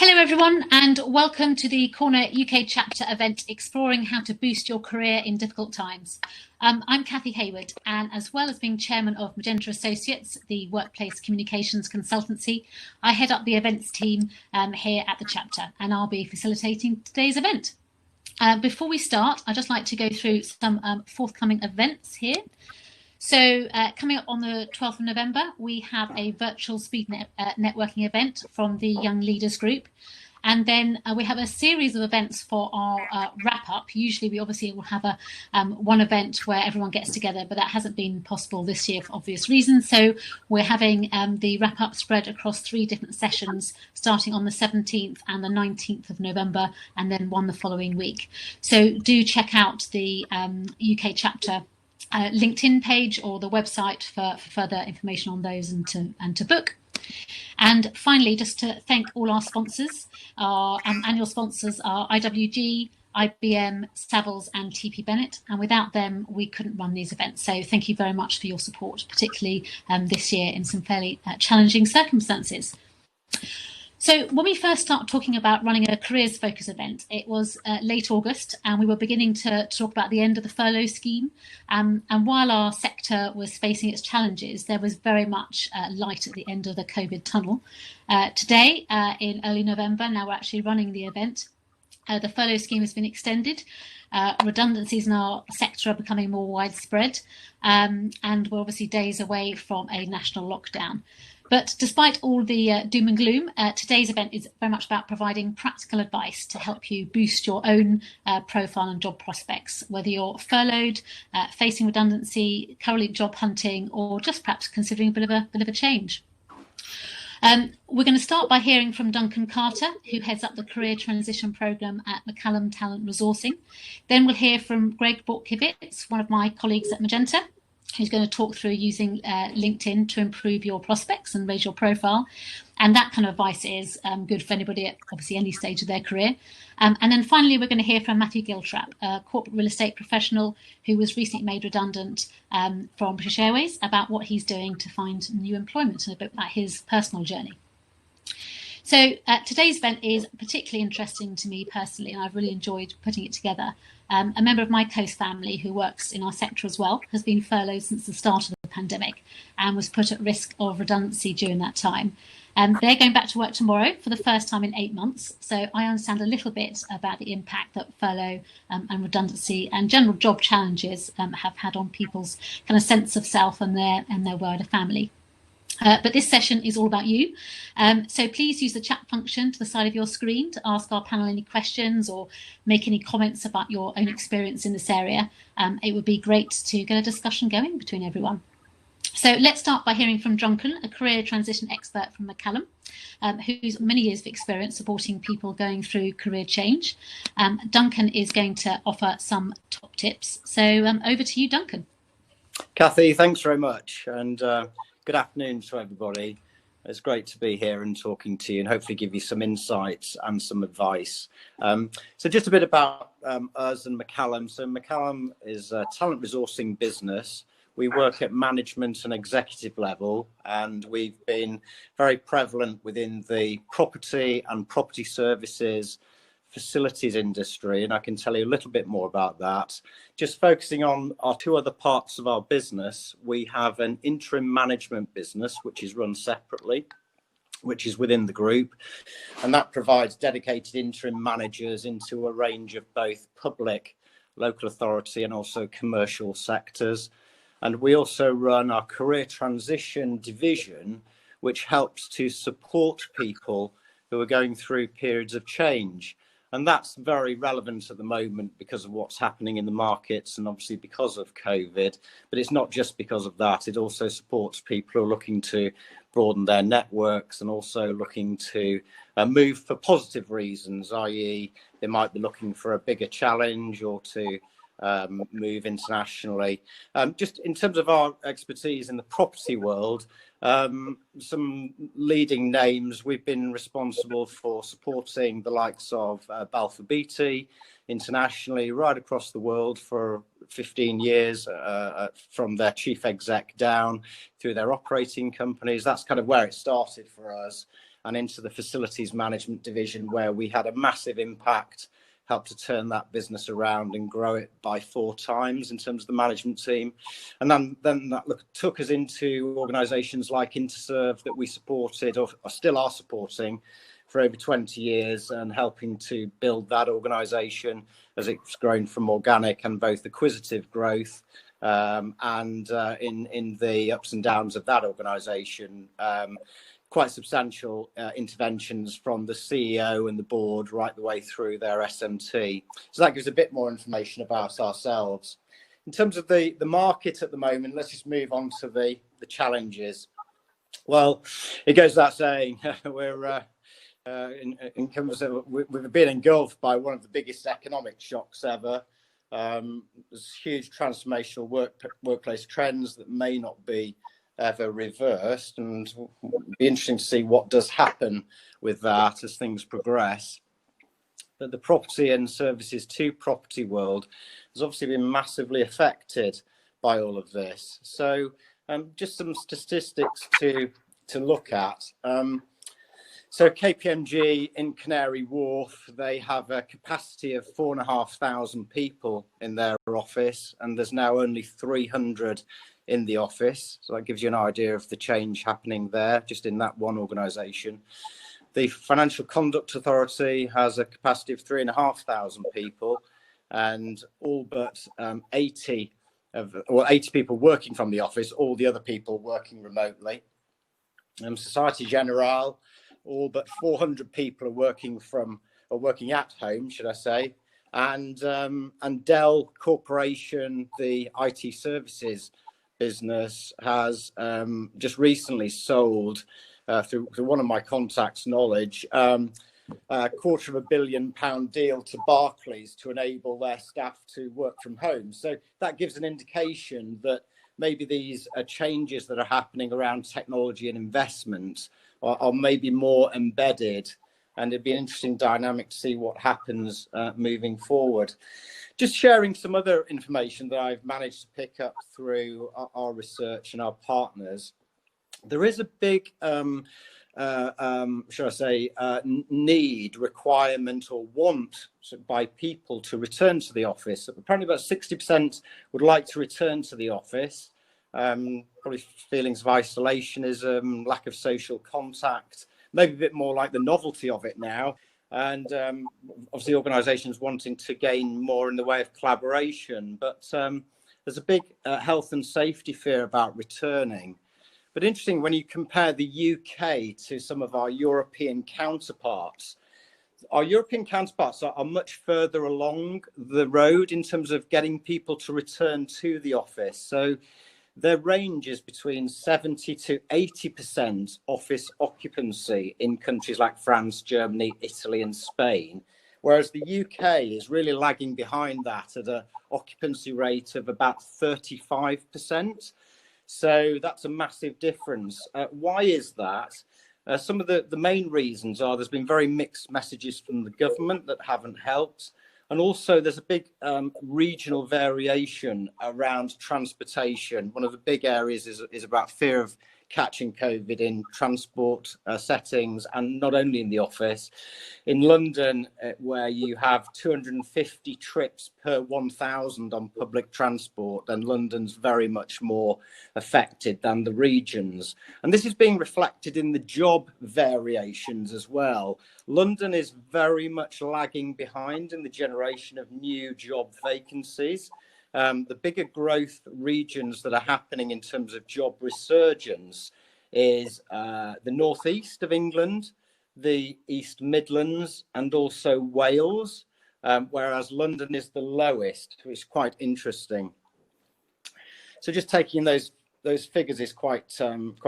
Hello everyone and welcome to the Corner UK chapter event exploring how to boost your career in difficult times. I'm Cathy Hayward, and as well as being chairman of Magenta Associates, the workplace communications consultancy, I head up the events team here at the chapter, and I'll be facilitating today's event. Before we start, I'd just like to go through some forthcoming events here. So coming up on the 12th of November, we have a virtual speed networking event from the Young Leaders Group. And then we have a series of events for our wrap-up. Usually we obviously will have one event where everyone gets together, but that hasn't been possible this year for obvious reasons. So we're having the wrap-up spread across 3 different sessions, starting on the 17th and the 19th of November, and then one the following week. So do check out the UK chapter LinkedIn page or the website for further information on those and to book. And finally, just to thank all our sponsors. Our annual sponsors are IWG, IBM, Savills and TP Bennett, and without them we couldn't run these events. So thank you very much for your support, particularly this year in some fairly challenging circumstances. So when we first started talking about running a careers focus event, it was late August, and we were beginning to talk about the end of the furlough scheme. And while our sector was facing its challenges, there was very much light at the end of the COVID tunnel. Today, in early November, now we're actually running the event. The furlough scheme has been extended. Redundancies in our sector are becoming more widespread, and we're obviously days away from a national lockdown. But despite all the doom and gloom, today's event is very much about providing practical advice to help you boost your own profile and job prospects, whether you're furloughed, facing redundancy, currently job hunting, or just perhaps considering a bit of a change. We're going to start by hearing from Duncan Carter, who heads up the Career Transition Programme at McCallum Talent Resourcing. Then we'll hear from Greg Bortkiewicz, one of my colleagues at Magenta, who's going to talk through using LinkedIn to improve your prospects and raise your profile. And that kind of advice is good for anybody at obviously any stage of their career. And then finally, we're going to hear from Matthew Giltrap, a corporate real estate professional who was recently made redundant from British Airways, about what he's doing to find new employment and a bit about his personal journey. So today's event is particularly interesting to me personally, and I've really enjoyed putting it together. A member of my close family who works in our sector as well has been furloughed since the start of the pandemic and was put at risk of redundancy during that time. They're going back to work tomorrow for the first time in 8 months. So I understand a little bit about the impact that furlough and redundancy and general job challenges have had on people's kind of sense of self and their wider family. But this session is all about you. So please use the chat function to the side of your screen to ask our panel any questions or make any comments about your own experience in this area. It would be great to get a discussion going between everyone. So let's start by hearing from Duncan, a career transition expert from McCallum, who's many years of experience supporting people going through career change. Duncan is going to offer some top tips. So over to you, Duncan. Cathy, thanks very much. And good afternoon to everybody. It's great to be here and talking to you and hopefully give you some insights and some advice. So just a bit about us and McCallum. So McCallum is a talent resourcing business. We work at management and executive level, and we've been very prevalent within the property and property services facilities industry, and I can tell you a little bit more about that. Just focusing on our 2 other parts of our business, we have an interim management business which is run separately, which is within the group, and that provides dedicated interim managers into a range of both public, local authority and also commercial sectors. And we also run our career transition division, which helps to support people who are going through periods of change. And that's very relevant at the moment because of what's happening in the markets and obviously because of COVID. But it's not just because of that. It also supports people who are looking to broaden their networks and also looking to move for positive reasons, i.e. they might be looking for a bigger challenge or to move internationally. Just in terms of our expertise in the property world, some leading names, we've been responsible for supporting the likes of Balfour Beatty internationally, right across the world for 15 years, from their chief exec down through their operating companies. That's kind of where it started for us. and into the facilities management division, where we had a massive impact, helped to turn that business around and grow it by 4 times in terms of the management team. And then that took us into organisations like Interserve that we supported or still are supporting for over 20 years, and helping to build that organisation as it's grown from organic and both acquisitive growth and in the ups and downs of that organisation, quite substantial interventions from the CEO and the board right the way through their SMT. So that gives a bit more information about ourselves. In terms of the market at the moment, let's just move on to the challenges. Well, it goes without saying, we've been engulfed by one of the biggest economic shocks ever. There's huge transformational workplace trends that may not be ever reversed, and it'll be interesting to see what does happen with that as things progress. But the property and services to property world has obviously been massively affected by all of this. So just some statistics to look at. So KPMG in Canary Wharf, they have a capacity of 4,500 people in their office, and there's now only 300 in the office. So that gives you an idea of the change happening there, just in that one organisation. The Financial Conduct Authority has a capacity of 3,500 people, and all but 80 people working from the office, all the other people working remotely. Societe Generale, all but 400 people are working at home, should I say, and Dell Corporation, the IT services business, has just recently sold, through one of my contacts' knowledge, a £250 million deal to Barclays to enable their staff to work from home. So that gives an indication that maybe these changes that are happening around technology and investment are maybe more embedded, and it'd be an interesting dynamic to see what happens moving forward. Just sharing some other information that I've managed to pick up through our research and our partners. There is a big, shall I say, need, requirement or want by people to return to the office. Apparently about 60% would like to return to the office. Probably feelings of isolationism, lack of social contact, maybe a bit more like the novelty of it now. And obviously organisations wanting to gain more in the way of collaboration. But there's a big health and safety fear about returning. But interesting, when you compare the UK to some of our European counterparts, our European counterparts are much further along the road in terms of getting people to return to the office. So their range is between 70 to 80% office occupancy in countries like France, Germany, Italy and Spain, whereas the UK is really lagging behind that at an occupancy rate of about 35%. So that's a massive difference. Why is that? Some of the main reasons are there's been very mixed messages from the government that haven't helped. And also there's a big regional variation around transportation. One of the big areas is about fear of catching COVID in transport settings, and not only in the office. In London, where you have 250 trips per 1,000 on public transport, then London's very much more affected than the regions. And this is being reflected in the job variations as well. London is very much lagging behind in the generation of new job vacancies. The bigger growth regions that are happening in terms of job resurgence is the northeast of England, the East Midlands, and also Wales, whereas London is the lowest, which is quite interesting. So just taking those figures is quite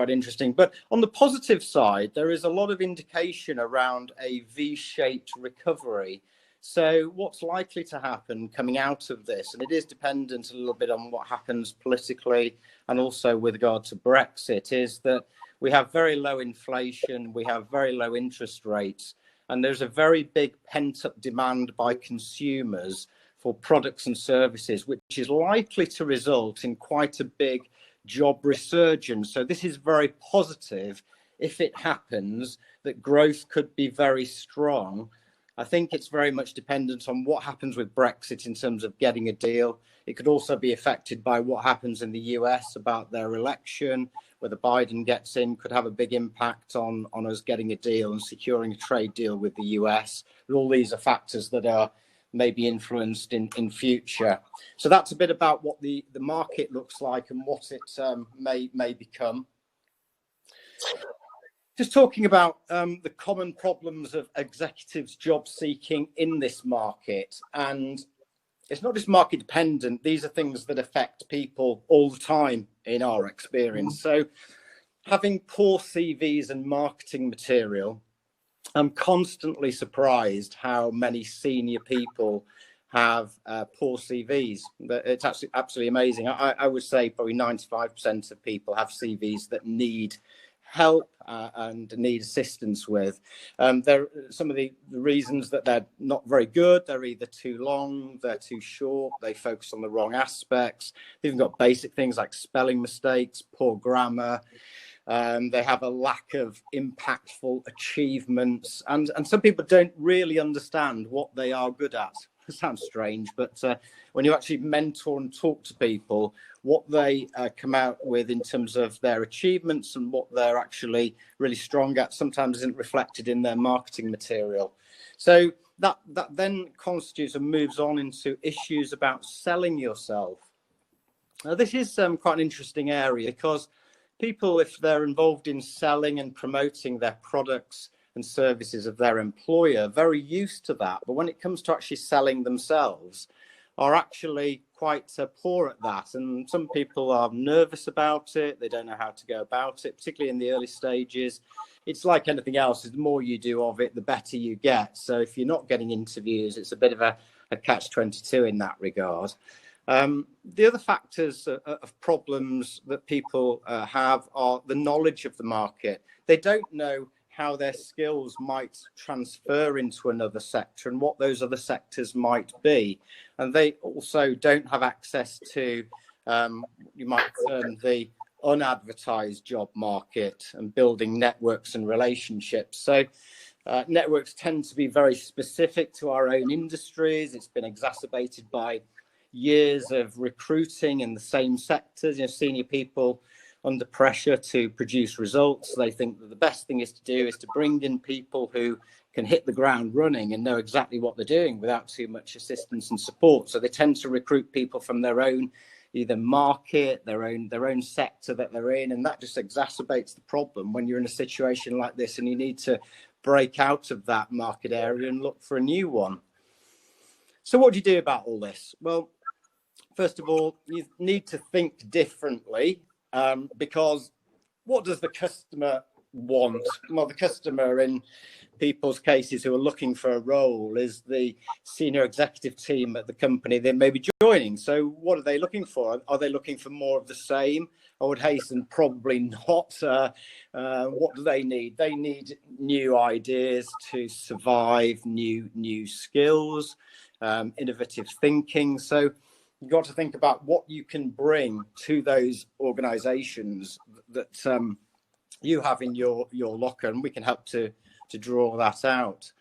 interesting. But on the positive side, there is a lot of indication around a V-shaped recovery. So what's likely to happen coming out of this, and it is dependent a little bit on what happens politically and also with regard to Brexit, is that we have very low inflation, we have very low interest rates, and there's a very big pent-up demand by consumers for products and services, which is likely to result in quite a big job resurgence. So this is very positive if it happens, that growth could be very strong. I think it's very much dependent on what happens with Brexit in terms of getting a deal. It could also be affected by what happens in the US about their election. Whether Biden gets in could have a big impact on us getting a deal and securing a trade deal with the US. But all these are factors that are maybe influenced in future. So that's a bit about what the market looks like and what it may become. Just talking about the common problems of executives job seeking in this market. And it's not just market dependent. These are things that affect people all the time in our experience. So having poor CVs and marketing material, I'm constantly surprised how many senior people have poor CVs. It's absolutely amazing. I would say probably 95% of people have CVs that need help and need assistance with. There are some of the reasons that they're not very good. They're either too long, they're too short, they focus on the wrong aspects. They've even got basic things like spelling mistakes, poor grammar. They have a lack of impactful achievements, and some people don't really understand what they are good at. It sounds strange, but when you actually mentor and talk to people, what they come out with in terms of their achievements and what they're actually really strong at sometimes isn't reflected in their marketing material. So that then constitutes and moves on into issues about selling yourself. Now, this is quite an interesting area because people, if they're involved in selling and promoting their products and services of their employer, very used to that. But when it comes to actually selling themselves, are actually quite poor at that. And some people are nervous about it. They don't know how to go about it, particularly in the early stages. It's like anything else. The more you do of it, the better you get. So if you're not getting interviews, it's a bit of a catch-22 in that regard. The other factors of problems that people have are the knowledge of the market. They don't know how their skills might transfer into another sector and what those other sectors might be. And they also don't have access to, you might term the unadvertised job market and building networks and relationships. So networks tend to be very specific to our own industries. It's been exacerbated by years of recruiting in the same sectors. Senior people under pressure to produce results, they think that the best thing is to do is to bring in people who can hit the ground running and know exactly what they're doing without too much assistance and support. So they tend to recruit people from their own either market, their own sector that they're in, and that just exacerbates the problem when you're in a situation like this and you need to break out of that market area and look for a new one. So what do you do about all this? Well, first of all, you need to think differently. Because what does the customer want? Well, the customer in people's cases who are looking for a role is the senior executive team at the company they may be joining. So what are they looking for? Are they looking for more of the same? I would hasten probably not. What do they need? They need new ideas to survive, new skills, innovative thinking. So you've got to think about what you can bring to those organizations that you have in your locker, and we can help to draw that out.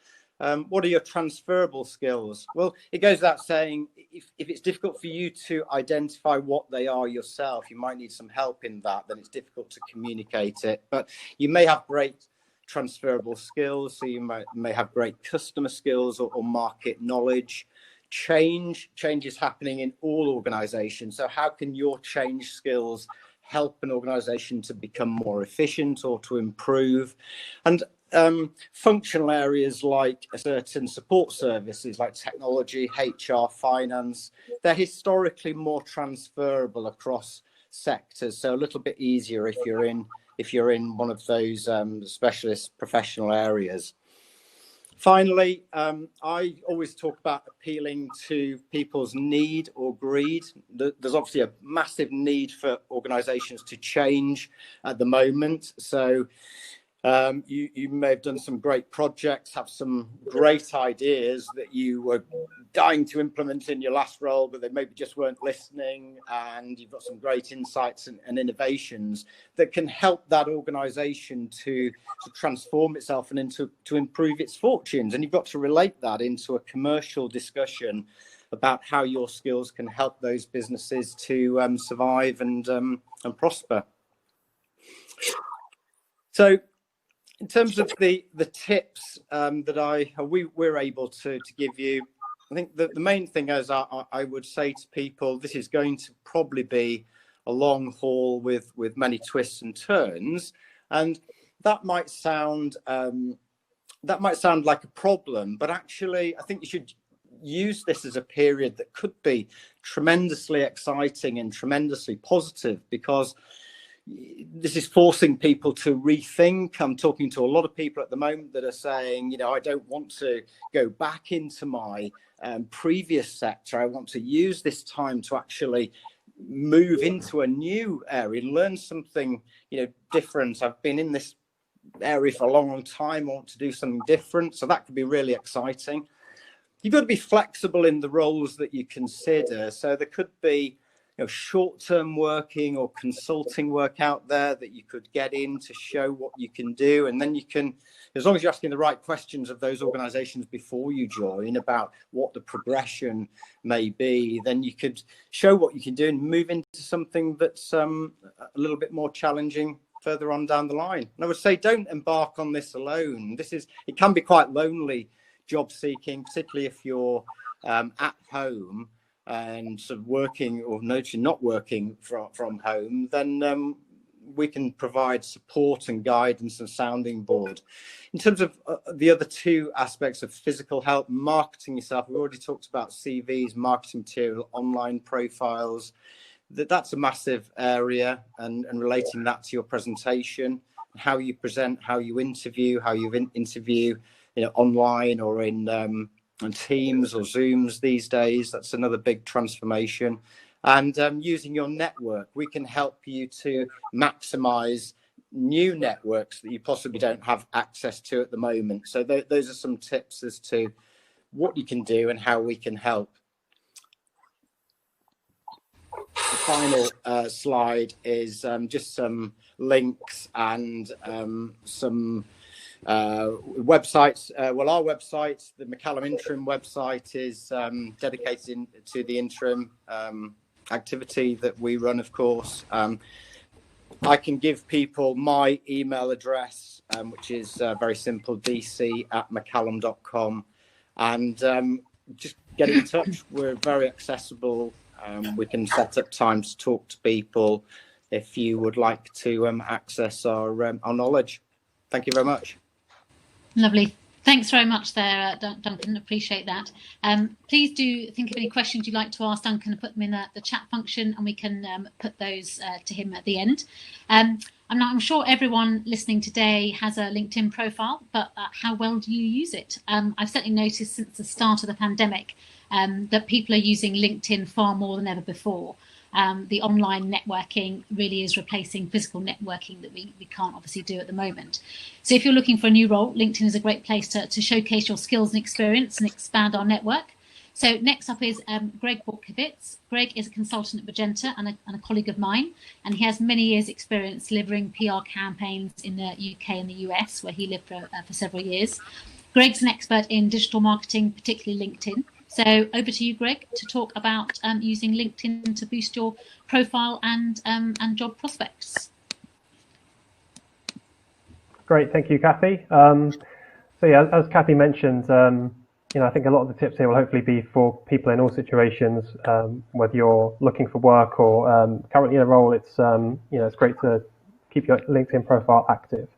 What are your transferable skills? Well, it goes without saying, if it's difficult for you to identify what they are yourself, you might need some help in that, then it's difficult to communicate it. But you may have great transferable skills, so you may have great customer skills or market knowledge. Change is happening in all organizations. So how can your change skills help an organization to become more efficient or to improve? And functional areas like certain support services like technology, HR, finance, they're historically more transferable across sectors. So a little bit easier if you're in one of those specialist professional areas. Finally, I always talk about appealing to people's need or greed. There's obviously a massive need for organizations to change at the moment. So you may have done some great projects, have some great ideas that you were dying to implement in your last role, but they maybe just weren't listening, and you've got some great insights and innovations that can help that organization to transform itself and to improve its fortunes. And you've got to relate that into a commercial discussion about how your skills can help those businesses to survive and prosper. So in terms of the tips that we're able to give you, I think the main thing is I would say to people, this is going to probably be a long haul with many twists and turns, and that might sound like a problem, but actually I think you should use this as a period that could be tremendously exciting and tremendously positive, because this is forcing people to rethink. I'm talking to a lot of people at the moment that are saying, I don't want to go back into my previous sector. I want to use this time to actually move into a new area, learn something, different. I've been in this area for a long time. I want to do something different. So that could be really exciting. You've got to be flexible in the roles that you consider. So there could be short-term working or consulting work out there that you could get in to show what you can do, and then you can, as long as you're asking the right questions of those organizations before you join about what the progression may be, then you could show what you can do and move into something that's a little bit more challenging further on down the line. And I would say don't embark on this alone. It can be quite lonely job seeking, particularly if you're at home and sort of working, or not working from home. Then we can provide support and guidance and sounding board. In terms of the other two aspects of physical health, marketing yourself, we've already talked about CVs, marketing material, online profiles. That's a massive area, and relating that to your presentation, how you present, how you interview, online or in Teams or Zooms these days. That's another big transformation. And using your network, we can help you to maximize new networks that you possibly don't have access to at the moment. So those are some tips as to what you can do and how we can help. The final slide is just some links and some websites. Our website, the McCallum Interim website, is dedicated to the interim activity that we run, of course. I can give people my email address, which is very simple, dc@mccallum.com, and just get in touch. We're very accessible. We can set up time to talk to people if you would like to access our knowledge. Thank you very much. Lovely. Thanks very much there, Duncan. Appreciate that. Please do think of any questions you'd like to ask Duncan and put them in the chat function, and we can put those to him at the end. I'm sure everyone listening today has a LinkedIn profile, but how well do you use it? I've certainly noticed since the start of the pandemic that people are using LinkedIn far more than ever before. The online networking really is replacing physical networking that we can't obviously do at the moment. So if you're looking for a new role, LinkedIn is a great place to showcase your skills and experience and expand our network. So next up is Greg Borkowitz. Greg is a consultant at Magenta and a colleague of mine, and he has many years experience delivering PR campaigns in the UK and the US, where he lived for several years. Greg's an expert in digital marketing, particularly LinkedIn. So over to you, Greg, to talk about using LinkedIn to boost your profile and job prospects. Great, thank you, Kathy. So yeah, as Kathy mentioned, I think a lot of the tips here will hopefully be for people in all situations, whether you're looking for work or currently in a role. It's it's great to keep your LinkedIn profile active.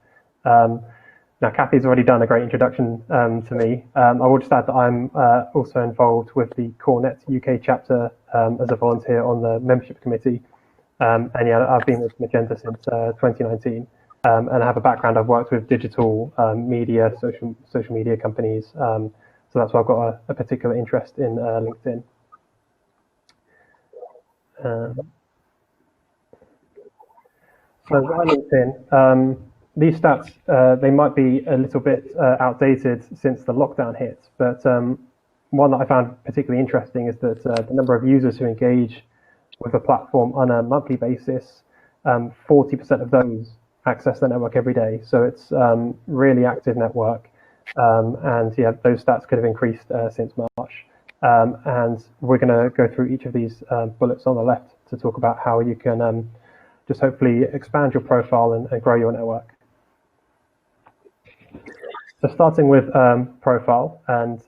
Now, Kathy's already done a great introduction to me. I will just add that I'm also involved with the CoreNet UK chapter as a volunteer on the membership committee. And yeah, I've been with Magenta since 2019. And I have a background. I've worked with digital media, social media companies. So that's why I've got a particular interest in LinkedIn. So why LinkedIn? These stats, they might be a little bit outdated since the lockdown hit, but one that I found particularly interesting is that the number of users who engage with the platform on a monthly basis, 40% of those access the network every day. So it's really active network. And yeah, those stats could have increased since March. And we're going to go through each of these bullets on the left to talk about how you can just hopefully expand your profile and grow your network. So starting with profile, and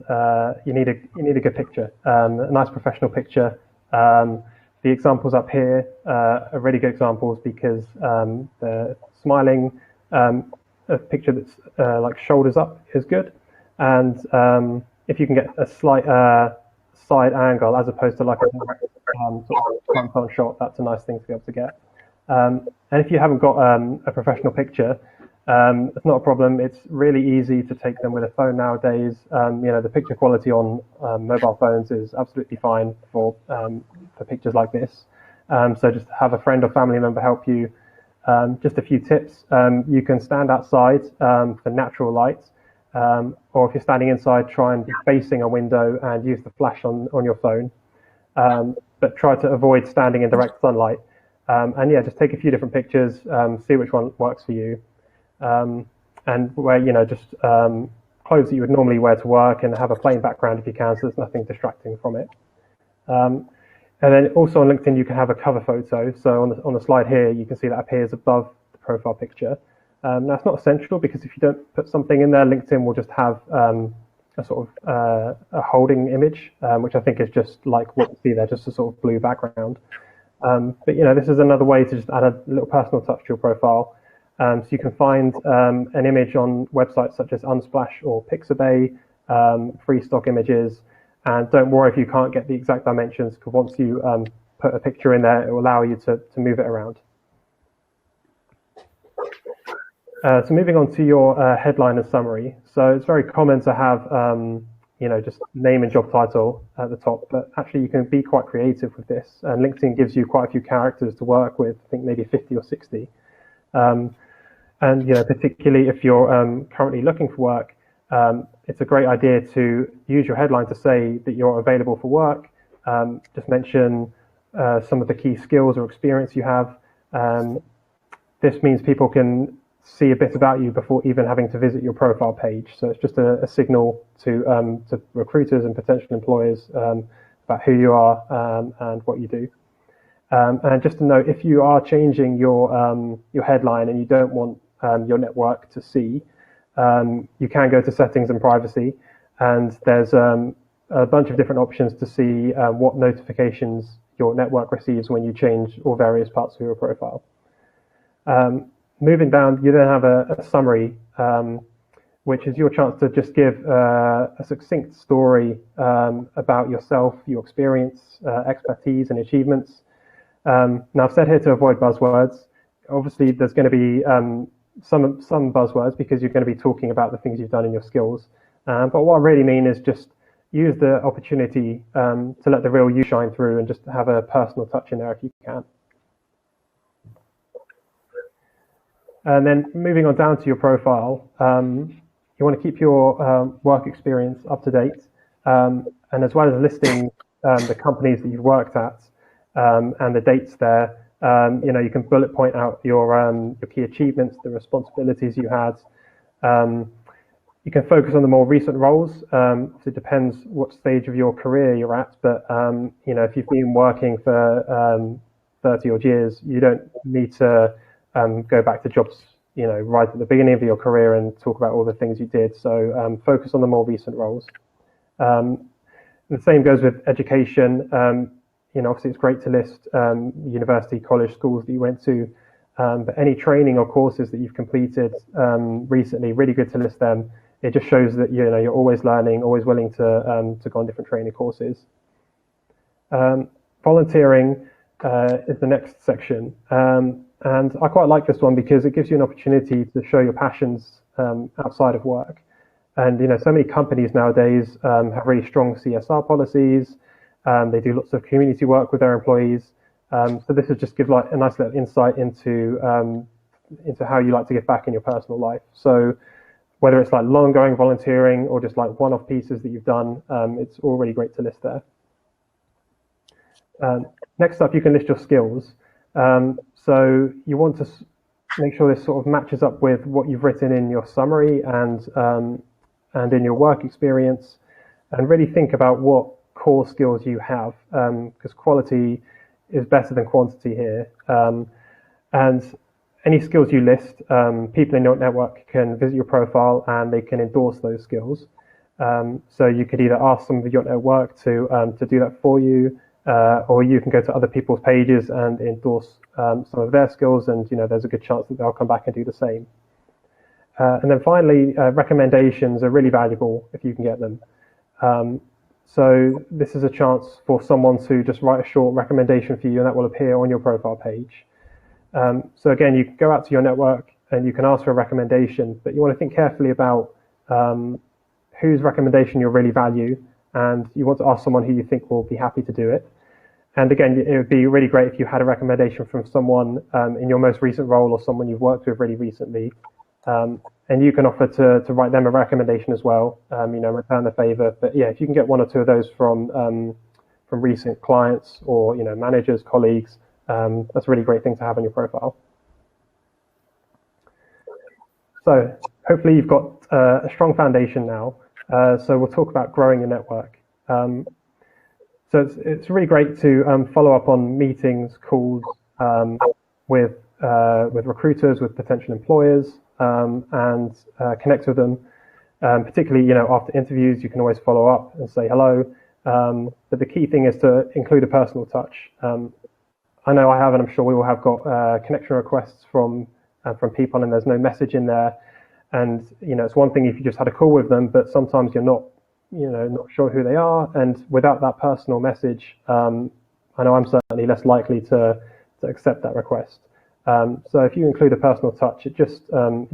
you need a good picture, a nice professional picture. The examples up here are really good examples because the smiling, a picture that's like shoulders up is good, and if you can get a slight side angle as opposed to like a direct sort of front-on shot, that's a nice thing to be able to get. And if you haven't got a professional picture, it's not a problem. It's really easy to take them with a phone nowadays. The picture quality on mobile phones is absolutely fine for pictures like this. So just have a friend or family member help you. Just a few tips. You can stand outside for natural light, or if you're standing inside, try and be facing a window and use the flash on your phone. But try to avoid standing in direct sunlight. And yeah, just take a few different pictures, see which one works for you. And wear, just clothes that you would normally wear to work, and have a plain background if you can, so there's nothing distracting from it. And then also on LinkedIn, you can have a cover photo. So on the slide here, you can see that appears above the profile picture. Now, it's not essential because if you don't put something in there, LinkedIn will just have a sort of a holding image, which I think is just like what you see there, just a sort of blue background. But this is another way to just add a little personal touch to your profile. So you can find an image on websites such as Unsplash or Pixabay, free stock images, and don't worry if you can't get the exact dimensions, because once you put a picture in there, it will allow you to move it around. So moving on to your headline and summary. So it's very common to have just name and job title at the top, but actually you can be quite creative with this. And LinkedIn gives you quite a few characters to work with, I think maybe 50 or 60. And particularly if you're currently looking for work, it's a great idea to use your headline to say that you're available for work. Just mention some of the key skills or experience you have. This means people can see a bit about you before even having to visit your profile page. So it's just a signal to recruiters and potential employers about who you are and what you do. And just to note, if you are changing your headline and you don't want your network to see, you can go to settings and privacy, and there's a bunch of different options to see what notifications your network receives when you change all various parts of your profile. Moving down, you then have a summary, which is your chance to just give a succinct story about yourself, your experience, expertise, and achievements. Now, I've said here to avoid buzzwords. Obviously, there's going to be some buzzwords because you're going to be talking about the things you've done in your skills. But what I really mean is just use the opportunity to let the real you shine through and just have a personal touch in there if you can. And then moving on down to your profile, you want to keep your work experience up to date, and as well as listing the companies that you've worked at and the dates there. You can bullet point out your key achievements, the responsibilities you had. You can focus on the more recent roles. It depends what stage of your career you're at, but if you've been working for 30 odd years, you don't need to go back to jobs, right at the beginning of your career and talk about all the things you did. So focus on the more recent roles. The same goes with education. Obviously it's great to list university, college, schools that you went to, but any training or courses that you've completed recently, really good to list them. It just shows that you're always learning, always willing to go on different training courses. Volunteering is the next section, and I quite like this one because it gives you an opportunity to show your passions outside of work. And so many companies nowadays have really strong CSR policies. They do lots of community work with their employees. So this is just give like a nice little insight into how you like to give back in your personal life. So whether it's like long-going volunteering or just like one-off pieces that you've done, it's all really great to list there. Next up, you can list your skills. So you want to make sure this sort of matches up with what you've written in your summary and in your work experience, and really think about what core skills you have, because quality is better than quantity here. And any skills you list, people in your network can visit your profile and they can endorse those skills. So you could either ask some of your network to do that for you, or you can go to other people's pages and endorse some of their skills, and there's a good chance that they'll come back and do the same. And then finally, recommendations are really valuable if you can get them. So this is a chance for someone to just write a short recommendation for you, and that will appear on your profile page. So again, you can go out to your network and you can ask for a recommendation, but you want to think carefully about whose recommendation you'll really value, and you want to ask someone who you think will be happy to do it. And again, it would be really great if you had a recommendation from someone in your most recent role or someone you've worked with really recently. And you can offer to write them a recommendation as well, return the favor. But yeah, if you can get one or two of those from recent clients or managers, colleagues, that's a really great thing to have on your profile. So hopefully you've got a strong foundation now. So we'll talk about growing your network. So it's really great to follow up on meetings, calls with recruiters, with potential employers, and connect with them. Particularly, after interviews, you can always follow up and say hello. But the key thing is to include a personal touch. I know I have, and I'm sure we all have got connection requests from people, and there's no message in there. And it's one thing if you just had a call with them, but sometimes you're not sure who they are, and without that personal message, I know I'm certainly less likely to accept that request. So if you include a personal touch, it just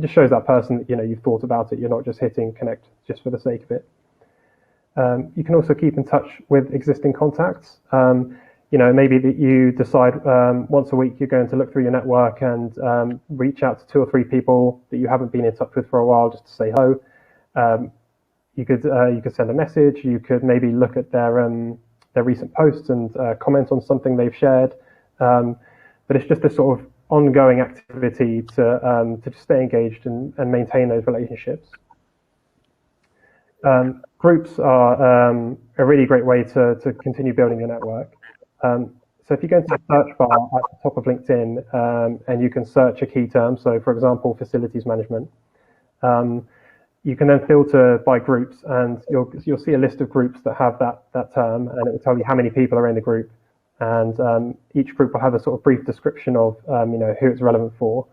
shows that person that you've thought about it. You're not just hitting connect just for the sake of it. You can also keep in touch with existing contacts. Maybe that you decide once a week you're going to look through your network and reach out to 2 or 3 people that you haven't been in touch with for a while just to say hello. You could send a message. You could maybe look at their recent posts and comment on something they've shared. But it's just this sort of ongoing activity to just stay engaged and maintain those relationships. Groups are a really great way to continue building your network. So if you go into the search bar at the top of LinkedIn and you can search a key term, so for example, facilities management, you can then filter by groups, and you'll see a list of groups that have that term, and it will tell you how many people are in the group. And each group will have a sort of brief description of who it's relevant for.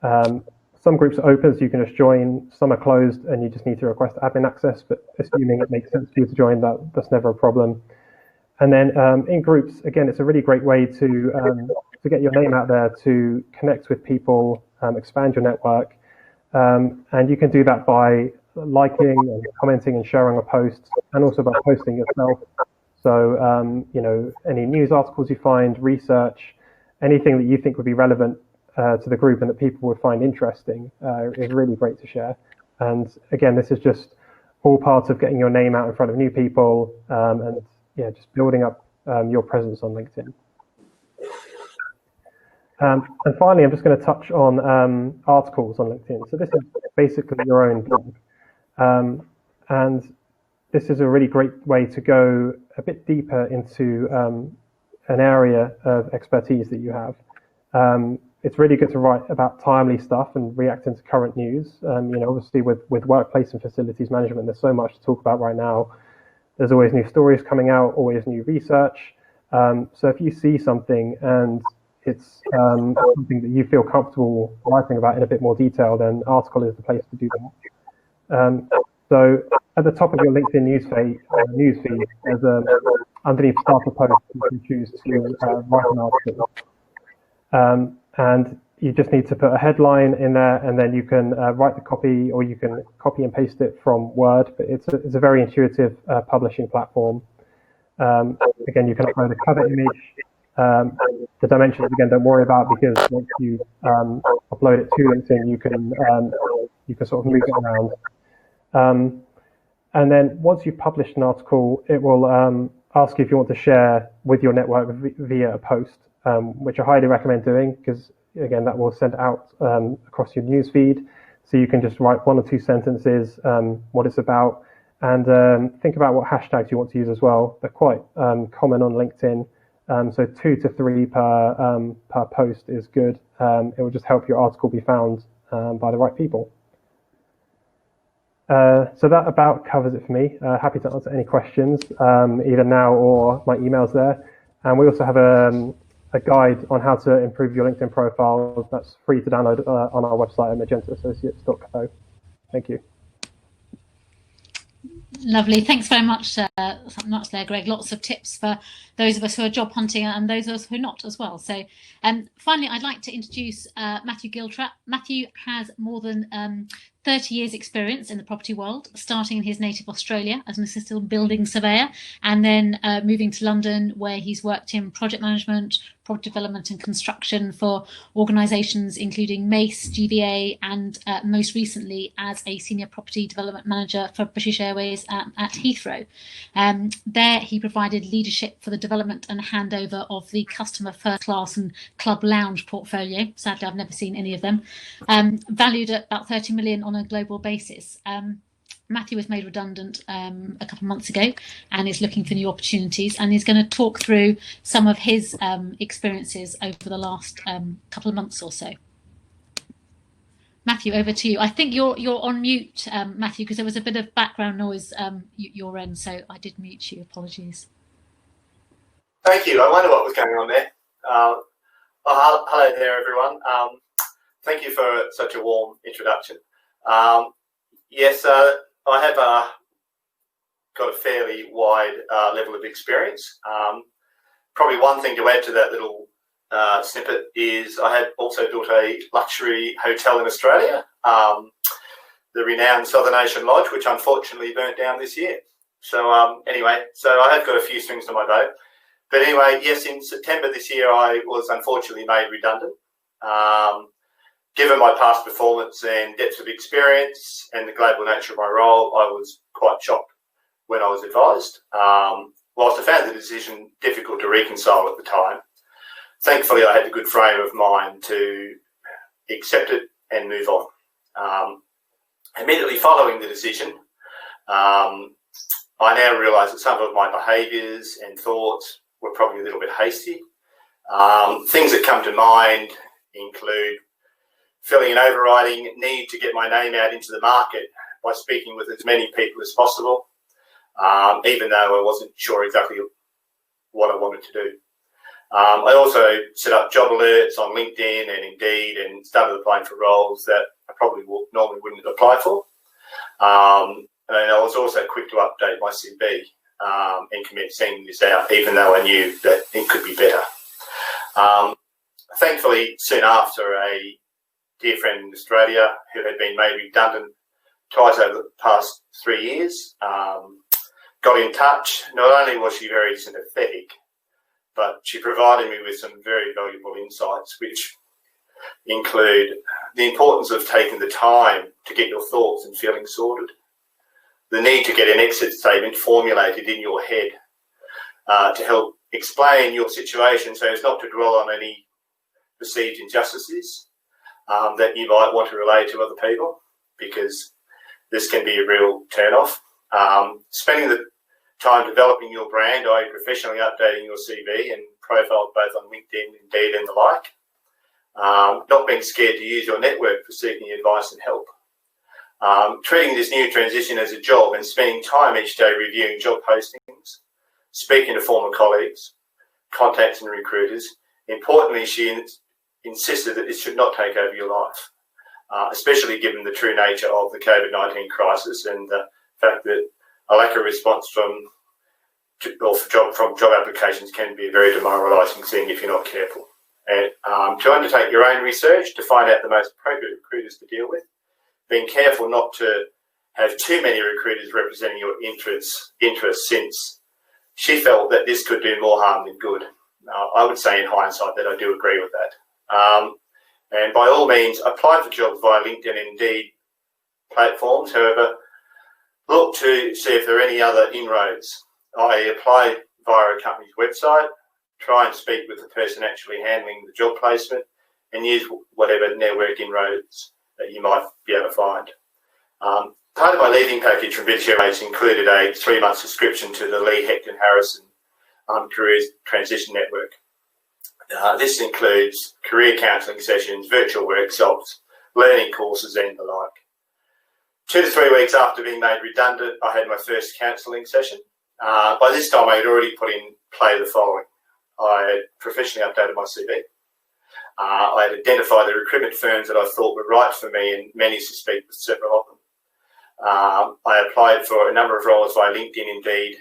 Some groups are open, so you can just join. Some are closed, and you just need to request admin access. But assuming it makes sense for you to join, that's never a problem. And then in groups, again, it's a really great way to get your name out there, to connect with people, expand your network. And you can do that by liking and commenting and sharing a post, and also by posting yourself. So, any news articles you find, research, anything that you think would be relevant to the group and that people would find interesting is really great to share. And again, this is just all part of getting your name out in front of new people and just building up your presence on LinkedIn. And finally, I'm just going to touch on articles on LinkedIn. So this is basically your own blog. And this is a really great way to go a bit deeper into an area of expertise that you have. It's really good to write about timely stuff and reacting to current news. Obviously with workplace and facilities management, there's so much to talk about right now. There's always new stories coming out, always new research. So if you see something and it's something that you feel comfortable writing about in a bit more detail, then article is the place to do that. So at the top of your LinkedIn news feed, there's underneath starter post, you can choose to write an article. And you just need to put a headline in there, and then you can write the copy, or you can copy and paste it from Word. But it's a very intuitive publishing platform. Again, you can upload a cover image. The dimensions, again, don't worry about, because once you upload it to LinkedIn, you can you can sort of move it around. And then once you've published an article, it will ask you if you want to share with your network via a post, which I highly recommend doing, because again, that will send out across your news feed. So you can just write 1 or 2 sentences, what it's about, and think about what hashtags you want to use as well. They're quite common on LinkedIn. So 2 to 3 per post is good. It will just help your article be found by the right people. So that about covers it for me. Happy to answer any questions, either now or my email's there. And we also have a guide on how to improve your LinkedIn profile that's free to download on our website at magentaassociates.co. Thank you. Lovely. Thanks very much there, Greg. Lots of tips for those of us who are job hunting and those of us who are not as well. So finally, I'd like to introduce Matthew Giltrap. Matthew has more than 30 years experience in the property world, starting in his native Australia as an assistant building surveyor, and then moving to London, where he's worked in project management, property development and construction for organisations including Mace, GVA, and most recently as a senior property development manager for British Airways at Heathrow. There he provided leadership for the development and handover of the customer first class and club lounge portfolio. Sadly, I've never seen any of them. Valued at about 30 million on a global basis. Matthew was made redundant a couple of months ago and is looking for new opportunities, and he's going to talk through some of his experiences over the last couple of months or so. Matthew, over to you. I think you're on mute, Matthew, because there was a bit of background noise your end, so I did mute you. Apologies. Thank you. I wonder what was going on there. Hello there, everyone. Thank you for such a warm introduction. Yes, I have got a fairly wide level of experience. Probably one thing to add to that little snippet is I had also built a luxury hotel in Australia, the renowned Southern Ocean Lodge, which unfortunately burnt down this year. So anyway, so I have got a few strings to my bow. But anyway, yes, in September this year, I was unfortunately made redundant. Given my past performance and depth of experience and the global nature of my role, I was quite shocked when I was advised. Whilst I found the decision difficult to reconcile at the time, thankfully I had the good frame of mind to accept it and move on. Immediately following the decision, I now realise that some of my behaviours and thoughts were probably a little bit hasty. Things that come to mind include feeling an overriding need to get my name out into the market by speaking with as many people as possible, even though I wasn't sure exactly what I wanted to do. I also set up job alerts on LinkedIn and Indeed and started applying for roles that I probably normally wouldn't apply for. And I was also quick to update my CV and commit sending this out, even though I knew that it could be better. Thankfully, soon after, a dear friend in Australia who had been made redundant twice over the past 3 years got in touch. Not only was she very sympathetic, but she provided me with some very valuable insights, which include the importance of taking the time to get your thoughts and feelings sorted, the need to get an exit statement formulated in your head to help explain your situation so as not to dwell on any perceived injustices that you might want to relay to other people, because this can be a real turn-off. Spending the time developing your brand, i.e. professionally updating your CV and profile both on LinkedIn, Indeed and the like. Not being scared to use your network for seeking advice and help. Treating this new transition as a job and spending time each day reviewing job postings, speaking to former colleagues, contacts and recruiters. Importantly, she insisted that this should not take over your life, especially given the true nature of the COVID-19 crisis and the fact that a lack of response from job applications can be a very demoralising thing if you're not careful. And to undertake your own research to find out the most appropriate recruiters to deal with, being careful not to have too many recruiters representing your interests, since she felt that this could do more harm than good. I would say in hindsight that I do agree with that. And by all means, apply for jobs via LinkedIn and Indeed platforms. However, look to see if there are any other inroads. I apply via a company's website, try and speak with the person actually handling the job placement, and use whatever network inroads that you might be able to find. Part of my leaving package from British Airways included a 3-month subscription to the Lee Hecton Harrison Careers Transition Network. This includes career counselling sessions, virtual workshops, learning courses and the like. 2 to 3 weeks after being made redundant, I had my first counselling session. By this time, I had already put in play the following. I had professionally updated my CV. I had identified the recruitment firms that I thought were right for me and managed to speak with several of them. I applied for a number of roles via LinkedIn, Indeed,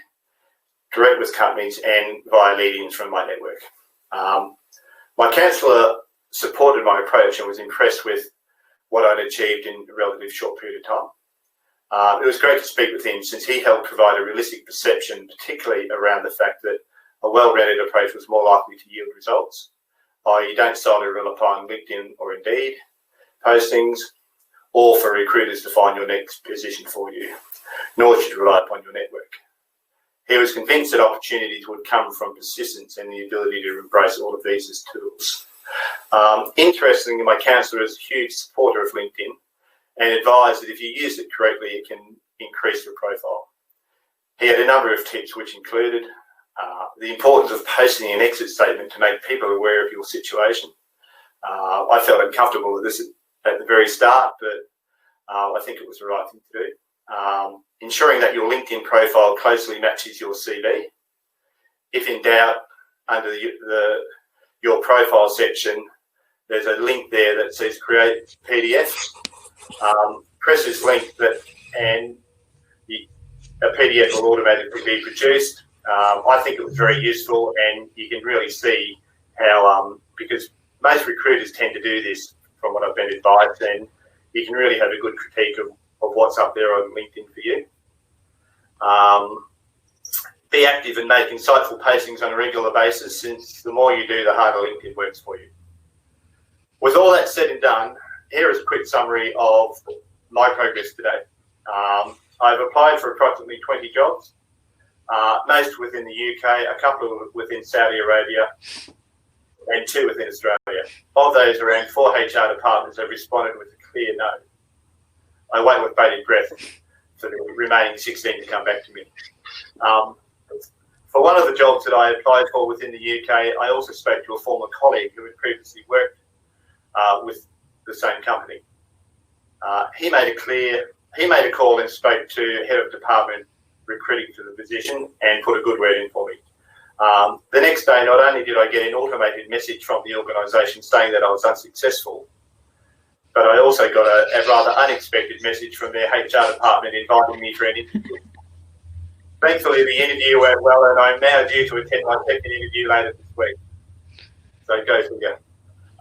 direct with companies and via lead-ins from my network. My counsellor supported my approach and was impressed with what I'd achieved in a relatively short period of time. It was great to speak with him since he helped provide a realistic perception, particularly around the fact that a well-rounded approach was more likely to yield results. You don't solely rely upon LinkedIn or Indeed postings or for recruiters to find your next position for you, nor should you rely upon your network. He was convinced that opportunities would come from persistence and the ability to embrace all of these as tools. Interestingly, my counsellor is a huge supporter of LinkedIn and advised that if you use it correctly, it can increase your profile. He had a number of tips which included the importance of posting an exit statement to make people aware of your situation. I felt uncomfortable with this at the very start, but I think it was the right thing to do. Ensuring that your LinkedIn profile closely matches your CV. If in doubt, under your profile section, there's a link there that says create PDF. Press this link and a PDF will automatically be produced. I think it was very useful, and you can really see how, because most recruiters tend to do this from what I've been advised, and you can really have a good critique of what's up there on LinkedIn for you. Be active and make insightful postings on a regular basis, since the more you do, the harder LinkedIn works for you. With all that said and done, here is a quick summary of my progress today. I've applied for approximately 20 jobs, most within the UK, a couple within Saudi Arabia, and 2 within Australia. Of those, around 4 HR departments have responded with a clear no. I wait with bated breath for the remaining 16 to come back to me. For one of the jobs that I applied for within the UK, I also spoke to a former colleague who had previously worked with the same company. He made a call and spoke to head of department recruiting for the position and put a good word in for me. The next day, not only did I get an automated message from the organisation saying that I was unsuccessful, but I also got a rather unexpected message from their HR department inviting me for an interview. Thankfully, the interview went well, and I'm now due to attend my second interview later this week. So go figure.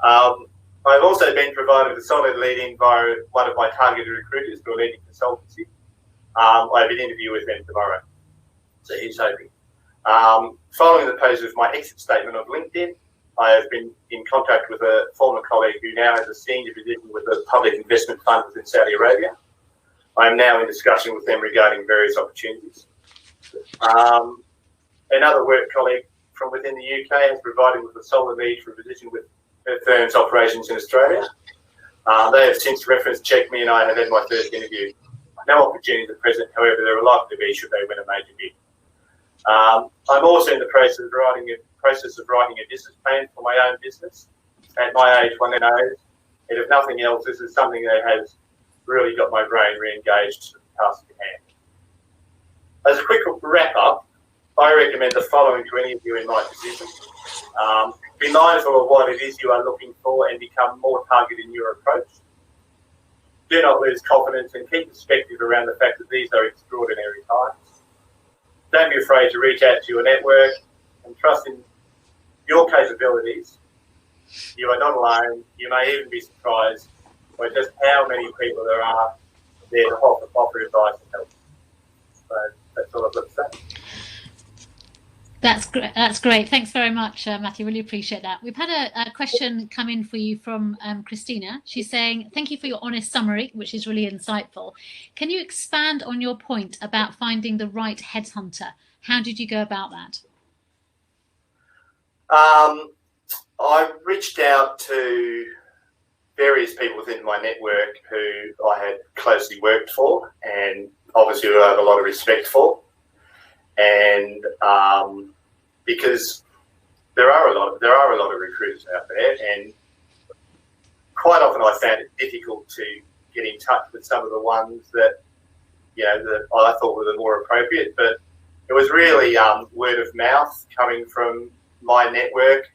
I've also been provided a solid lead-in via one of my targeted recruiters to a leading consultancy. I have an interview with them tomorrow, so he's hoping. Following the post of my exit statement on LinkedIn, I have been in contact with a former colleague who now has a senior position with a public investment fund within Saudi Arabia. I am now in discussion with them regarding various opportunities. Another work colleague from within the UK has provided with a solid lead for a position with her firm's operations in Australia. They have since reference checked me, and I have had my first interview. No opportunities at present, however, there are likely to be should they win a major bid. I'm also in the process of writing a business plan for my own business. At my age, one knows, and if nothing else, this is something that has really got my brain re-engaged to the task at hand. As a quick wrap-up, I recommend the following to any of you in my position. Be mindful of what it is you are looking for and become more targeted in your approach. Do not lose confidence and keep perspective around the fact that these are extraordinary times. Don't be afraid to reach out to your network and trust in your capabilities. You are not alone. You may even be surprised by just how many people there are there to offer advice and help. So that's all I've got to say. That's great. That's great. Thanks very much, Matthew. Really appreciate that. We've had a question come in for you from Christina. She's saying, thank you for your honest summary, which is really insightful. Can you expand on your point about finding the right headhunter? How did you go about that? I reached out to various people within my network who I had closely worked for and obviously who I have a lot of respect for. And because there are a lot of recruiters out there, and quite often I found it difficult to get in touch with some of the ones that that I thought were the more appropriate. But it was really word of mouth coming from my network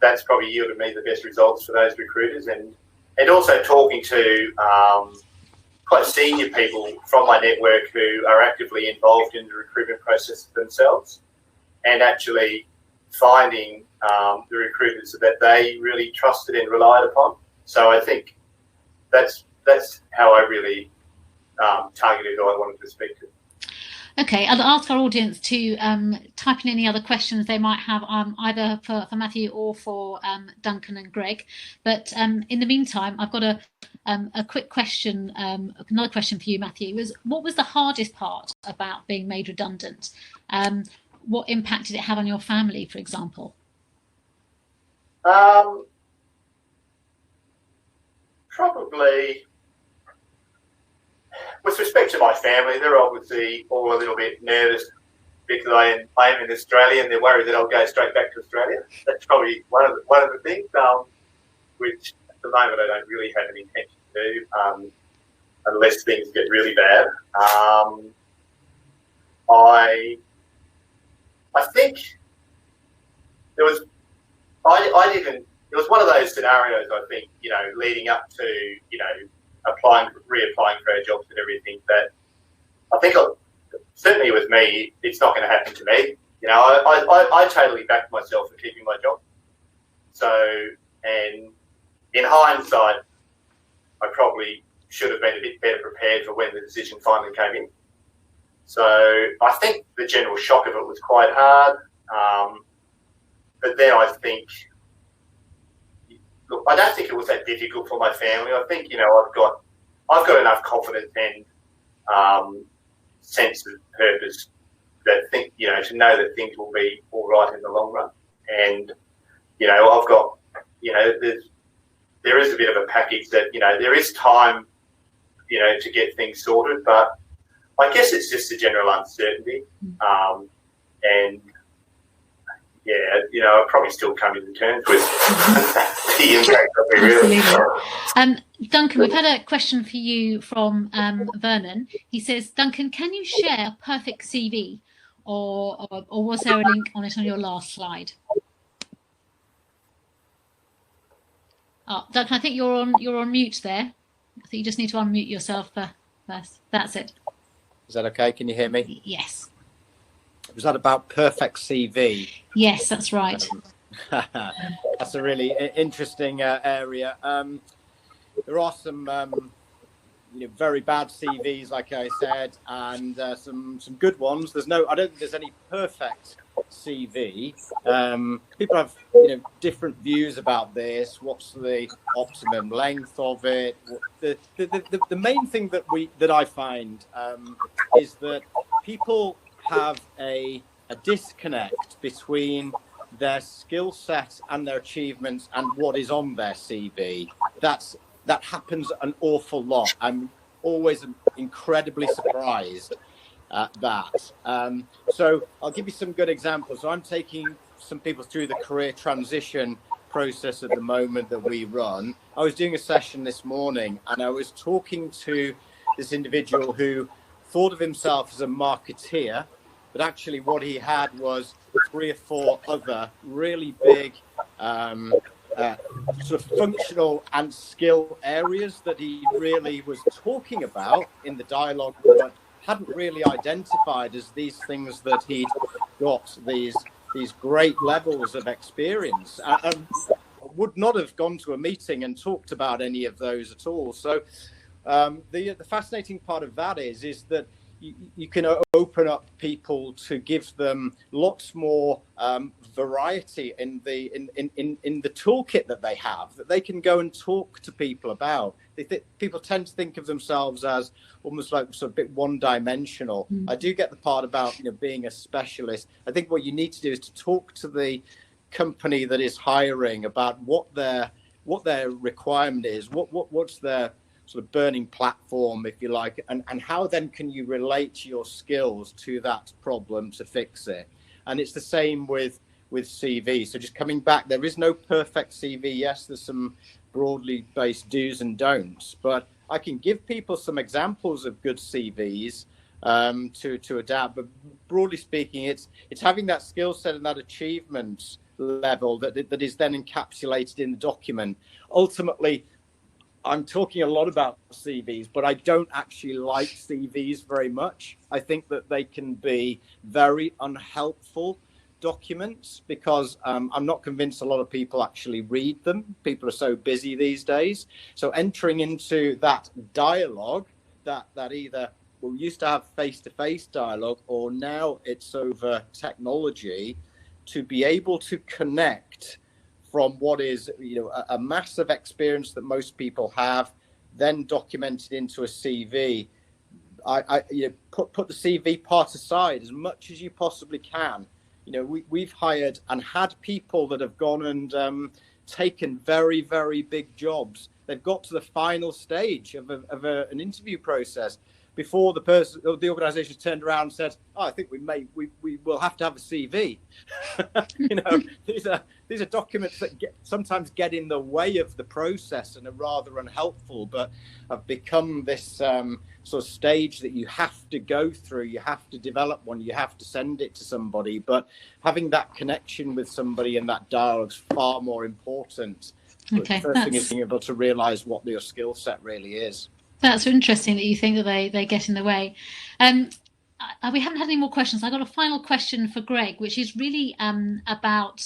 that's probably yielded me the best results for those recruiters, and also talking to quite senior people from my network who are actively involved in the recruitment process themselves, and actually finding the recruiters that they really trusted and relied upon. So I think that's how I really targeted who I wanted to speak to. Okay, I'll ask our audience to type in any other questions they might have, either for Matthew or for Duncan and Greg. But in the meantime, I've got a quick question, another question for you, Matthew. What was the hardest part about being made redundant? What impact did it have on your family, for example? Probably, with respect to my family, they're obviously all a little bit nervous because I am in Australia and they're worried that I'll go straight back to Australia. That's probably one of the things, which at the moment I don't really have any intention to do, unless things get really bad. I think it was one of those scenarios, I think, leading up to, reapplying for our jobs and everything, that I think certainly with me, it's not going to happen to me. I totally backed myself for keeping my job. So, and in hindsight, I probably should have been a bit better prepared for when the decision finally came in. So I think the general shock of it was quite hard. But then I think, look, I don't think it was that difficult for my family. I think, I've got enough confidence and sense of purpose that to know that things will be all right in the long run. And, I've got, there is a bit of a package that, there is time, to get things sorted, but I guess it's just a general uncertainty. And yeah, I'll probably still come to terms with the impact of it, really. Duncan, we've had a question for you from Vernon. He says, Duncan, can you share a perfect CV, or was there a link on it on your last slide? Oh, Duncan, I think you're on mute there. I think you just need to unmute yourself first. That's it. Is that okay? Can you hear me? Yes. Was that about perfect CV? Yes, that's right. That's a really interesting area. There are some very bad CVs, like I said, and some good ones. I don't think there's any perfect CV. People have different views about this. What's the optimum length of it? The main thing that I find is that people have a disconnect between their skill set and their achievements and what is on their CV. That happens an awful lot. I'm always incredibly surprised at that. So I'll give you some good examples. So I'm taking some people through the career transition process at the moment that we run. I was doing a session this morning and I was talking to this individual who thought of himself as a marketeer, but actually what he had was 3 or 4 other really big sort of functional and skill areas that he really was talking about in the dialogue, but hadn't really identified as these things that he'd got these great levels of experience, and would not have gone to a meeting and talked about any of those at all. So the fascinating part of that is that you can open up people to give them lots more variety in the toolkit that they have, that they can go and talk to people about. People tend to think of themselves as almost like sort of a bit one-dimensional. I do get the part about being a specialist. I think what you need to do is to talk to the company that is hiring about what their requirement is, what's their sort of burning platform, if you like, and how then can you relate your skills to that problem to fix it. And it's the same with CV. So just coming back, there is no perfect CV. Yes, there's some broadly based do's and don'ts, but I can give people some examples of good CVs to adapt. But broadly speaking, it's having that skill set and that achievement level that is then encapsulated in the document. Ultimately, I'm talking a lot about CVs, but I don't actually like CVs very much. I think that they can be very unhelpful documents because I'm not convinced a lot of people actually read them. People are so busy these days. So entering into that dialogue that either we used to have face-to-face dialogue, or now it's over technology, to be able to connect from what is a massive experience that most people have, then documented into a CV. Put the CV part aside as much as you possibly can. We've hired and had people that have gone and taken very, very big jobs. They've got to the final stage of an interview process before the organisation turned around and said, "Oh, I think we will have to have a CV." These are documents that sometimes get in the way of the process and are rather unhelpful, but have become this sort of stage that you have to go through. You have to develop one. You have to send it to somebody. But having that connection with somebody and that dialogue is far more important. Okay, the first thing is being able to realise what your skill set really is. That's interesting that you think that they get in the way. We haven't had any more questions. I got a final question for Greg, which is really about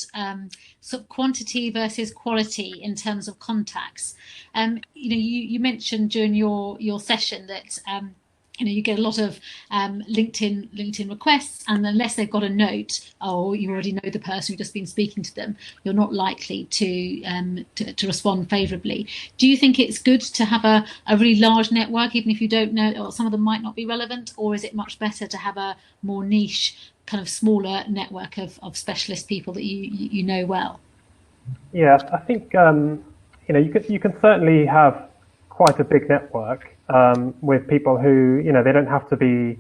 sort of quantity versus quality in terms of contacts. You mentioned during your session that you get a lot of LinkedIn requests, and unless they've got a note or you already know the person who's just been speaking to them, you're not likely to respond favourably. Do you think it's good to have a really large network, even if you don't know, or some of them might not be relevant, or is it much better to have a more niche, kind of smaller network of specialist people that you know well? Yeah, I think you can certainly have quite a big network with people who, they don't have to be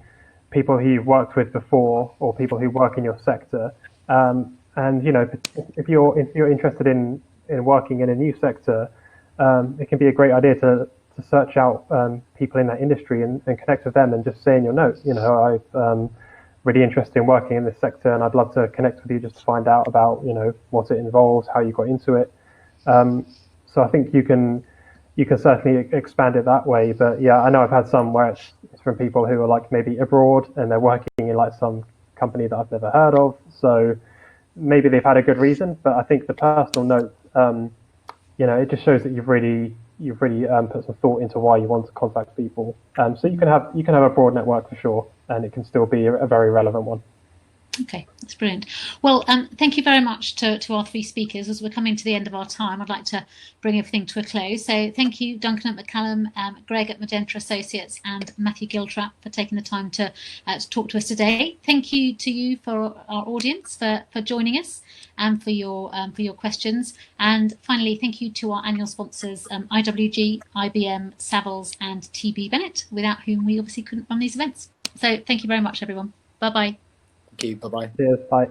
people who you've worked with before or people who work in your sector. And if you're interested in working in a new sector, it can be a great idea to search out people in that industry and connect with them and just say in your note, I'm really interested in working in this sector and I'd love to connect with you just to find out about, what it involves, how you got into it. So I think you can certainly expand it that way. But yeah, I know I've had some where it's from people who are like maybe abroad and they're working in like some company that I've never heard of. So maybe they've had a good reason, but I think the personal note, it just shows that you've really put some thought into why you want to contact people. So you can have a broad network for sure, and it can still be a very relevant one. Okay, that's brilliant. Well, thank you very much to our three speakers. As we're coming to the end of our time, I'd like to bring everything to a close. So thank you, Duncan at McCallum, Greg at Magenta Associates, and Matthew Giltrap for taking the time to talk to us today. Thank you to you for our audience for joining us and for your questions. And finally, thank you to our annual sponsors, IWG, IBM, Savills, and TB Bennett, without whom we obviously couldn't run these events. So thank you very much, everyone. Bye-bye. Thank you. Bye-bye. Cheers. Bye.